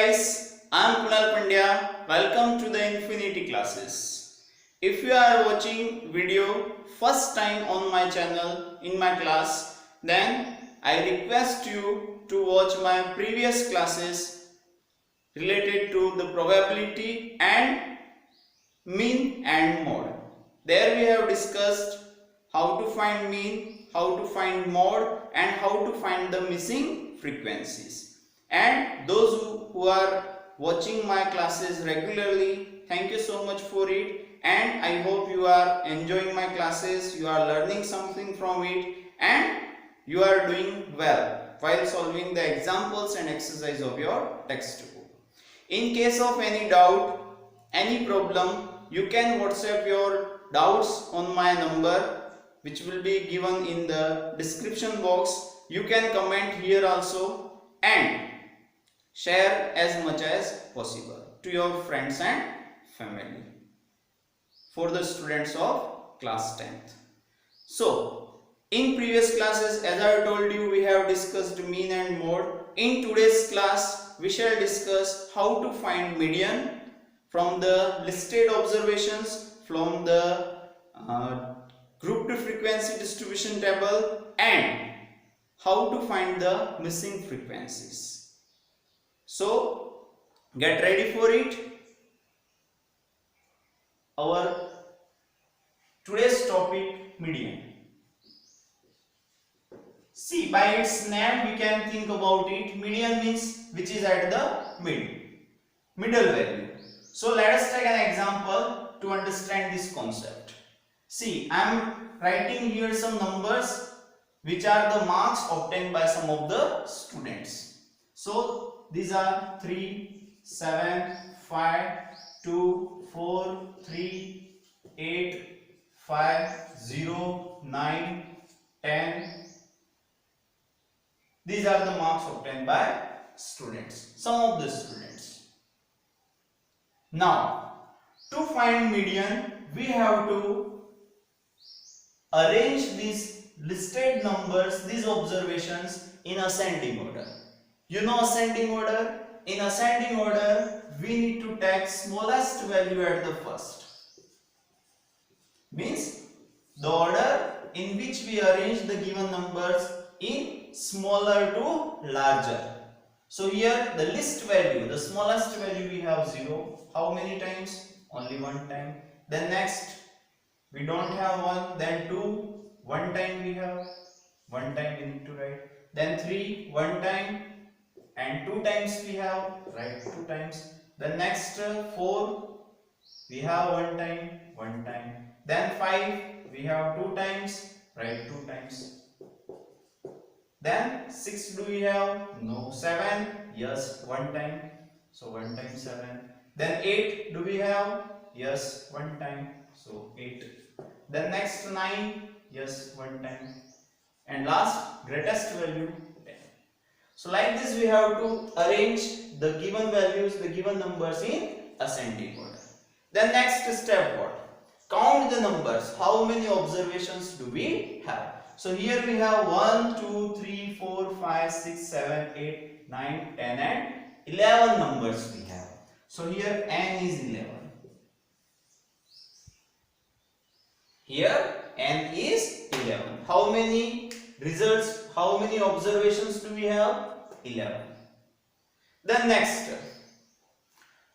guys, I am Kunal Pandya. Welcome to the Infinity classes. If you are watching video first time on my channel in my class, then I request you to watch my previous classes related to the probability and mean and mode. There we have discussed how to find mean, how to find mode and how to find the missing frequencies. And those who are watching my classes regularly, thank you so much for it, and I hope you are enjoying my classes, you are learning something from it, and you are doing well while solving the examples and exercise of your textbook. In case of any doubt, any problem, you can WhatsApp your doubts on my number, which will be given in the description box. You can comment here also and share as much as possible to your friends and family for the students of class 10th. So, in previous classes, as I told you, we have discussed mean and mode. In today's class, we shall discuss how to find median from the listed observations from the grouped frequency distribution table and how to find the missing frequencies. So, get ready for it. Our today's topic, median. See, by its name we can think about it. Median means which is at the middle value. So let us take an example to understand this concept. See, I am writing here some numbers which are the marks obtained by some of the students. So these are 3, 7, 5, 2, 4, 3, 8, 5, 0, 9, 10. These are the marks obtained by students, some of the students. Now, to find median, we have to arrange these listed numbers, these observations in ascending order. You know ascending order? In ascending order, we need to take smallest value at the first. Means the order in which we arrange the given numbers in smaller to larger. So here the least value, the smallest value we have 0. How many times? Only one time. Then next, we don't have 1. Then 2, one time we have. One time we need to write. Then 3, one time. And 2 times we have, write 2 times. Then next 4, we have one time. Then 5, we have 2 times, write 2 times. Then 6 do we have? No. 7, yes, one time. So 1 time 7. Then 8 do we have? Yes, one time. So 8. Then next 9, yes, one time. And last, greatest value 10. So like this we have to arrange the given values, the given numbers in ascending order. Then next step what? Count the numbers. How many observations do we have? So here we have 1, 2, 3, 4, 5, 6, 7, 8, 9, 10 and 11 numbers we have. So here n is 11. Here n is 11. How many results, how many observations do we have? 11. Then next,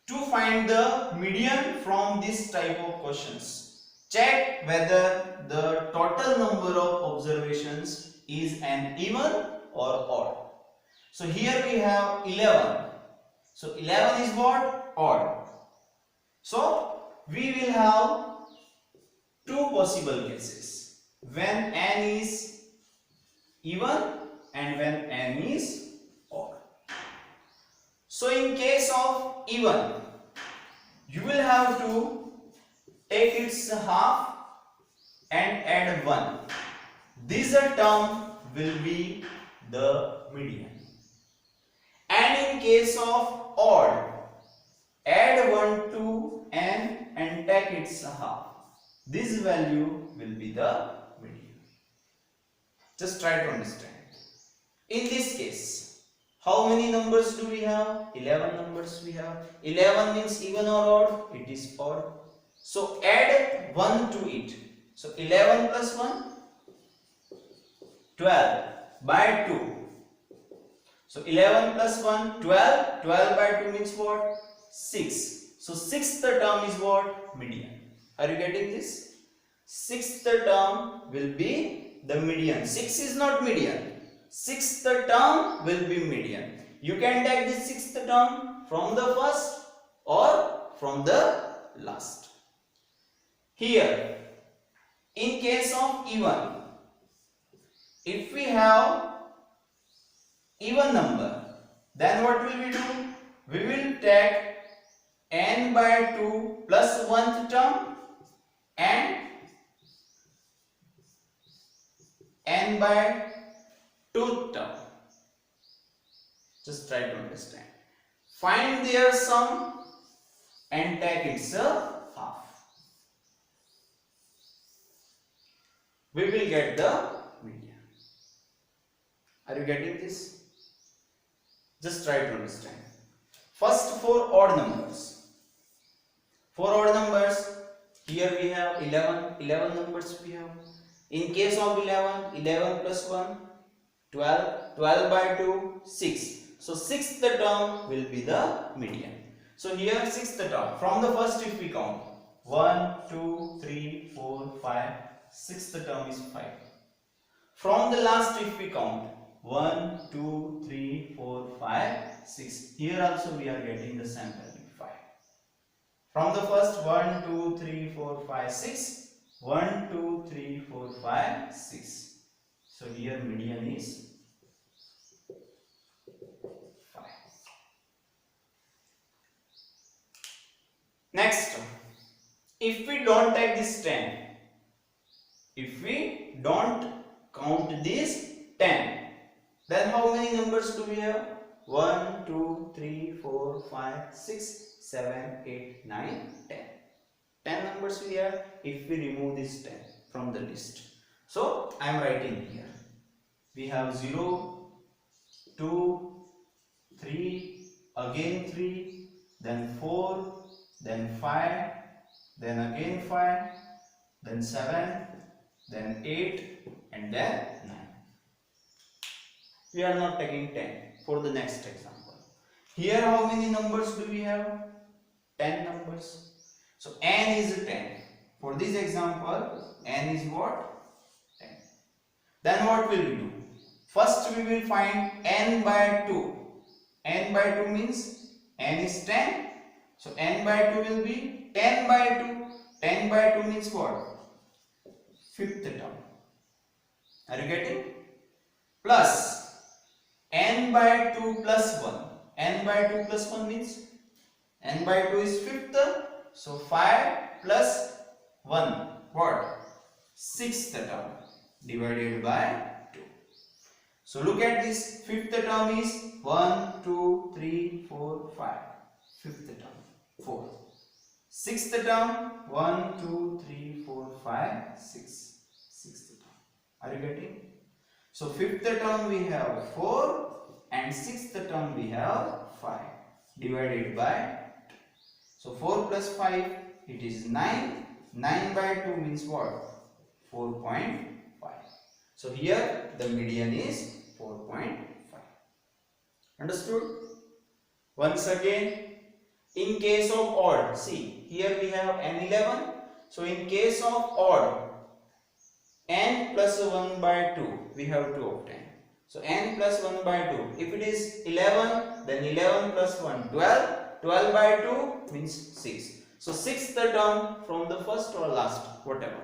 to find the median from this type of questions, check whether the total number of observations is an even or odd. So here we have 11. So 11 is what? Odd. So we will have 2 possible cases, when n is even and when n is odd. So in case of even, you will have to take its half and add 1. This term will be the median. And in case of odd, add 1 to n and take its half. This value will be the median. Just try to understand. In this case, How many numbers do we have? 11 numbers we have. 11 means even or odd? It is odd. So add 1 to it. So 11 plus 1, 12 by 2. So 11 plus 1, 12. 12 by 2 means what? 6. So sixth term is what? Median. Are you getting this? Sixth term will be the median. 6 is not median. Sixth term will be median. You can take this sixth term from the first or from the last. Here, in case of even, if we have even number, then what will we do? We will take n by 2 plus 1th term and n by 2th term. Just try to understand. Find their sum and take its half. We will get the median. Are you getting this? Just try to understand. First, for odd numbers. For odd numbers, here we have 11 numbers we have. In case of 11 plus 1, 12, 12 by 2, 6. So sixth term will be the median. So here sixth term, from the first if we count, 1, 2, 3, 4, 5, sixth term is 5. From the last if we count, 1, 2, 3, 4, 5, 6. Here also we are getting the same value, 5. From the first 1, 2, 3, 4, 5, 6. 1, 2, 3, 4, 5, 6. So here median is 5. Next, if we don't take this 10, if we don't count this 10, then how many numbers do we have? 1, 2, 3, 4, 5, 6, 7, 8, 9, 10. 10 numbers we have if we remove this 10 from the list. So I am writing here. We have 0, 2, 3, again 3, then 4, then 5, then again 5, then 7, then 8, and then 9. We are not taking 10 for the next example. Here how many numbers do we have? 10 numbers. So n is 10. For this example, n is what? 10. Then what will we do? First we will find n by 2. N by 2 means n is 10. So n by 2 will be 10 by 2. 10 by 2 means what? Fifth term. Are you getting? Plus n by 2 plus 1. N by 2 plus 1 means n by 2 is fifth. So 5 plus 1, what? Sixth term divided by 2. So look at this, fifth term is 1, 2, 3, 4, 5. Fifth term, 4. Sixth term, 1, 2, 3, 4, 5, 6. Sixth term. Are you getting? So fifth term we have 4 and sixth term we have 5 divided by 2. So 4 plus 5, it is 9. 9 by 2 means what? 4.5. So here the median is 4.5. Understood? Once again, in case of odd, see here we have n11. So in case of odd, n plus 1 by 2 we have to obtain. So n plus 1 by 2. If it is 11, then 11 plus 1, 12. 12 by 2 means 6. So sixth term from the first or last, whatever,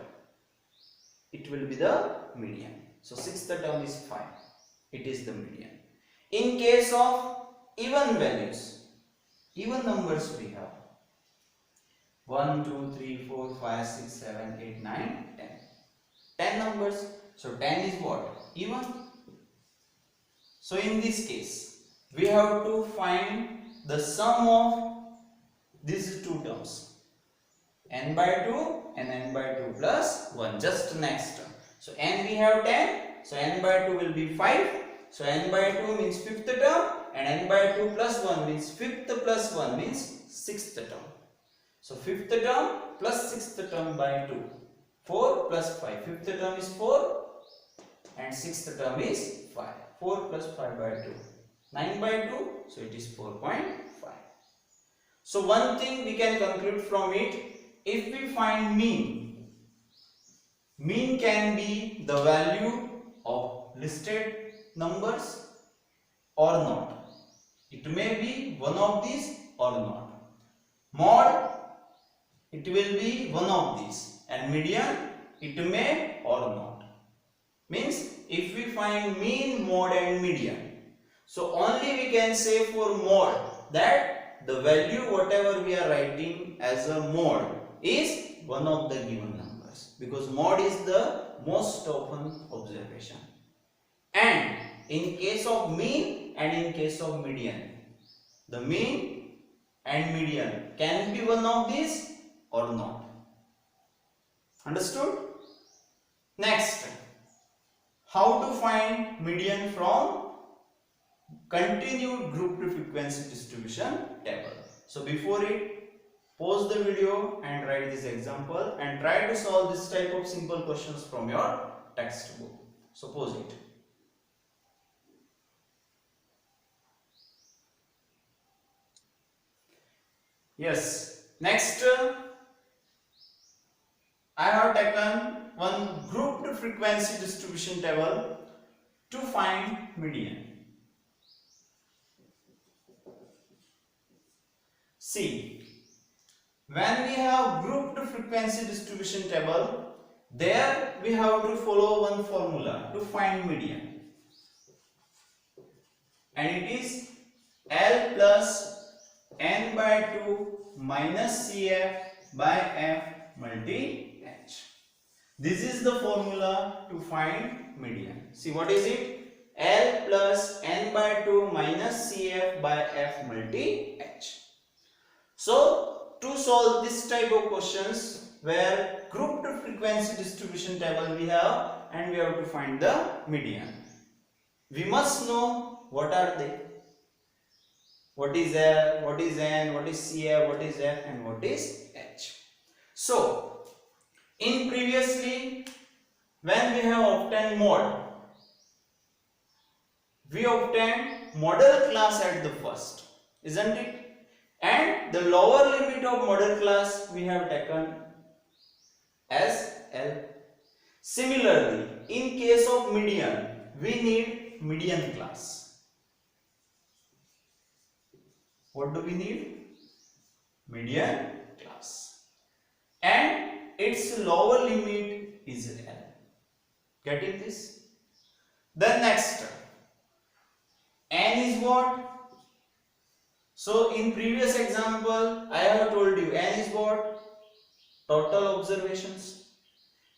it will be the median. So sixth term is 5. It is the median. In case of even values, even numbers we have 1, 2, 3, 4, 5, 6, 7, 8, 9, 10. 10 numbers. So 10 is what? Even. So in this case, we have to find the sum of these two terms, n by 2 and n by 2 plus 1, just next term. So n we have 10, so n by 2 will be 5. So n by 2 means fifth term and n by 2 plus 1 means fifth plus 1 means sixth term. So fifth term plus sixth term by 2. 4 plus 5. Fifth term is 4 and sixth term is 5. 4 plus 5 by 2. 9 by 2. So it is 4.5. So one thing we can conclude from it, if we find mean, mean can be the value of listed numbers or not. It may be one of these or not. Mod, it will be one of these, and median, it may or not. Means if we find mean, mode and median, so only we can say for mode that the value whatever we are writing as a mode is one of the given numbers, because mode is the most often observation. And in case of mean and in case of median, the mean and median can be one of these or not. Understood? Next, how to find median from continued grouped frequency distribution table. So before it, pause the video and write this example and try to solve this type of simple questions from your textbook. So pause it. Yes, next I have taken one grouped frequency distribution table to find median. See, when we have grouped frequency distribution table, there we have to follow one formula to find median, and it is L plus n by 2 minus Cf by f multi h. This is the formula to find median. See, what is it? L plus n by 2 minus Cf by f multi h. So, to solve this type of questions where grouped frequency distribution table we have and we have to find the median, we must know what are they. What is L, what is N, what is Cf, what is F, and what is H. So, in previously, when we have obtained mode, we obtained model class at the first, isn't it? And the lower limit of model class we have taken as L. Similarly, in case of median, we need median class. What do we need? Median class. And its lower limit is L. Getting this? Then next, N is what? So in previous example, I have told you N is what? Total observations.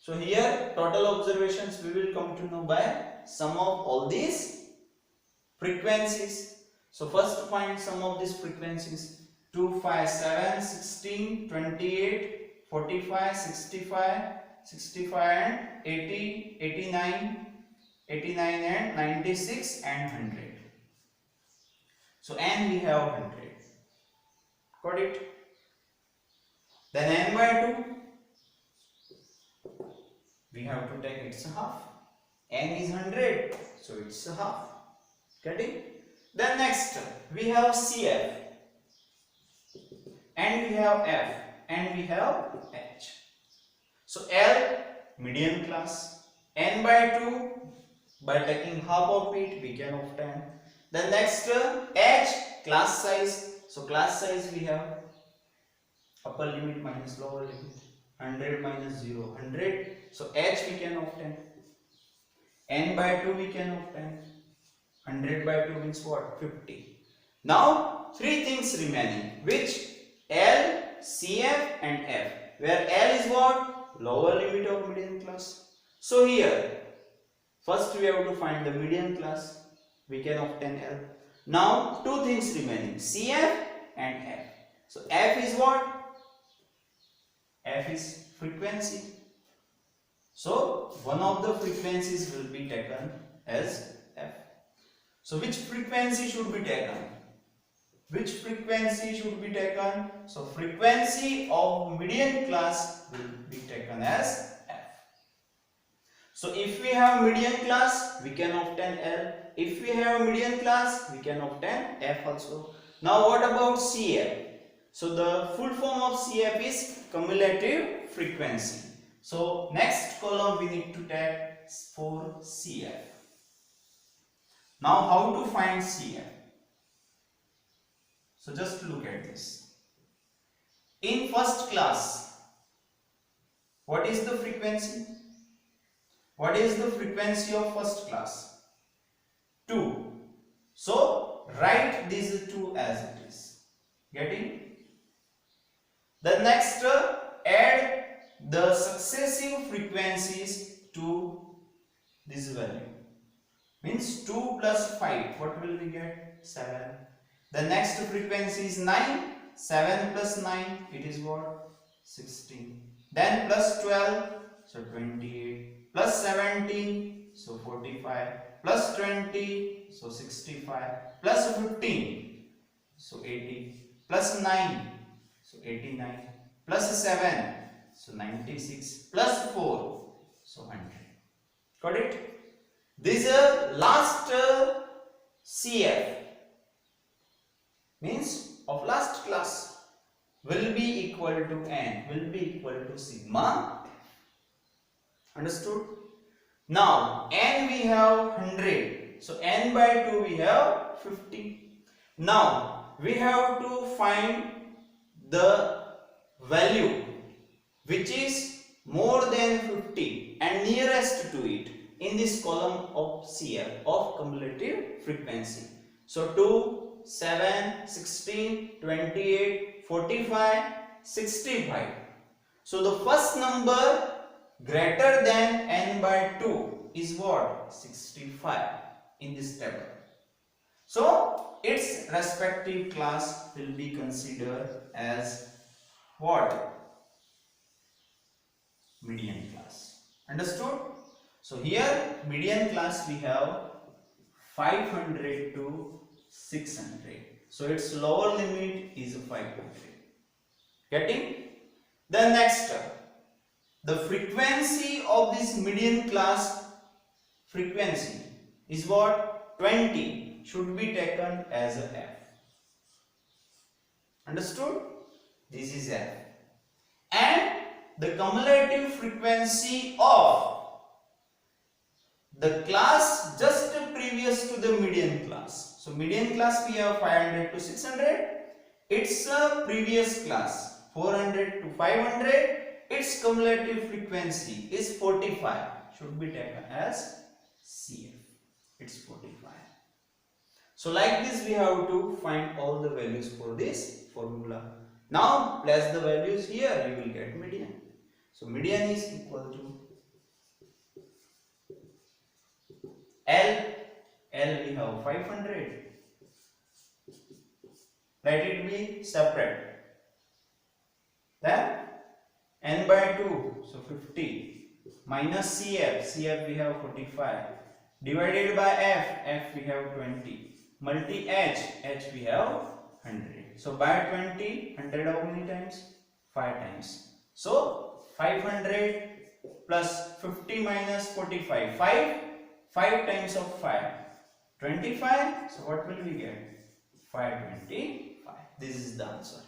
So here total observations we will come to know by sum of all these frequencies. So first find sum of these frequencies. 2, 5, 7, 16, 28, 45, 65, 65 and 80, 89, 89 and 96 and 100. So N we have 100. Got it? Then N by 2. We have to take its half. N is 100. So it's a half. Get it? Then next we have Cf. And we have F. And we have H. So L median class. N by 2. By taking half of it we can obtain. Then next H class size. So class size we have upper limit minus lower limit. 100 minus 0, 100. So H we can obtain. N by 2 we can obtain. 100 by 2 means what? 50. Now three things remaining, which L, Cf and F, where L is what? Lower limit of median class. So here first we have to find the median class. We can obtain L. Now two things remaining, Cf and F. So F is what? F is frequency. So one of the frequencies will be taken as F. So which frequency should be taken? Which frequency should be taken? So frequency of median class will be taken as F. So if we have median class, we can obtain L. If we have median class, we can obtain F also. Now what about CF? So the full form of CF is cumulative frequency. So next column we need to take for CF. Now how to find CF? So just look at this. In first class, what is the frequency? What is the frequency of first class? 2. So write these 2 as it is. Getting? The next add the successive frequencies to this value. Means 2 plus 5. What will we get? 7. The next frequency is 9. 7 plus 9, it is what? 16. Then plus 12, so 28. Plus 17, so 45. Plus 20, so 65. Plus 15, so 80. Plus 9, so 89. Plus 7, so 96. Plus 4, so 100. Got it? This last CF means of last class will be equal to N, will be equal to sigma. Understood? Now N we have 100, so N by 2 we have 50. Now we have to find the value which is more than 50 and nearest to it in this column of CF, of cumulative frequency. So 2, 7, 16, 28, 45, 65. So the first number greater than N by 2 is what? 65 in this table. So its respective class will be considered as what? Median class. Understood? So here median class we have 500 to 600. So its lower limit is 500. Getting? The next, the frequency of this median class frequency is what? 20 should be taken as a F. Understood? This is F. And the cumulative frequency of the class just previous to the median class. So median class we have 500 to 600. Its previous class 400 to 500. Its cumulative frequency is 45. Should be taken as CF. It's 45. So like this we have to find all the values for this formula. Now place the values here, you will get median. So median is equal to L we have 500. Let it be separate. Then N by 2, so 50 minus CF we have 45 divided by F we have 20 multi H we have 100. So by 20, 100 how many times? 5 times. So 500 plus 50 minus 45, 5 times of 5, 25. So what will we get? 525. This is the answer.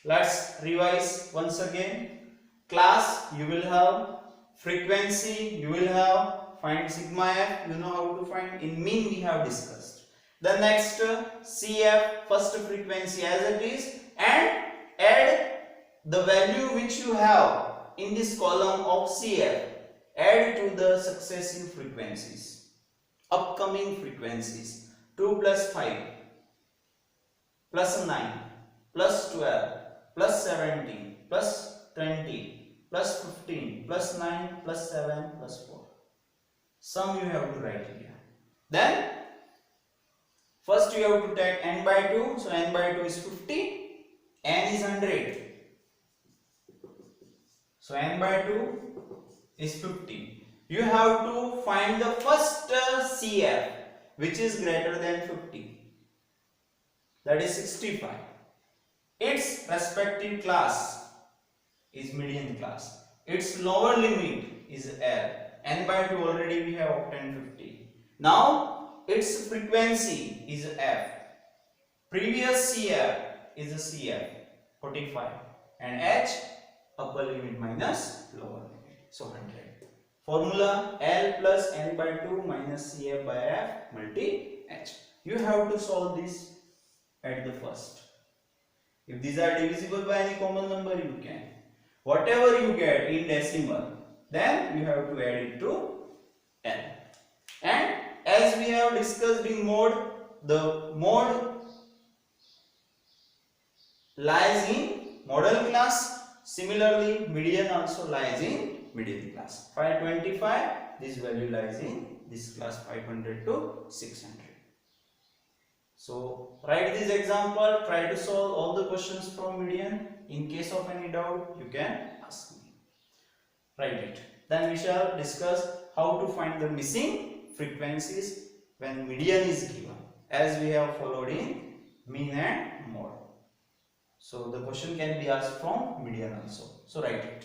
Let's revise once again. Class you will have, frequency you will have, find sigma F, you know how to find. In mean we have discussed. The next CF, first frequency as it is, and add the value which you have in this column of CF, add to the successive frequencies, upcoming frequencies. 2 plus 5 plus 9 plus 12 plus 17 plus 20 plus 15 plus 9 plus 7 plus 4. Sum you have to write here. Then first you have to take N by 2. So N by 2 is 50. N is 100. So N by 2 is 50. You have to find the first CF which is greater than 50, that is 65. Its respective class is median class. Its lower limit is L. N by 2 already we have obtained 50. Now its frequency is F. Previous CF is a CF 45 and H upper limit minus lower limit, so 100. Formula L plus N by 2 minus CF by F multi H. You have to solve this at the first. If these are divisible by any common number, you can. Whatever you get in decimal, then you have to add it to N. And as we have discussed in mode, the mode lies in model class. Similarly, median also lies in median class. 525, this value lies in this class 500 to 600. So write this example, try to solve all the questions from median. In case of any doubt, you can ask me. Write it. Then we shall discuss how to find the missing frequencies when median is given, as we have followed in mean and mode. So the question can be asked from median also. So write it.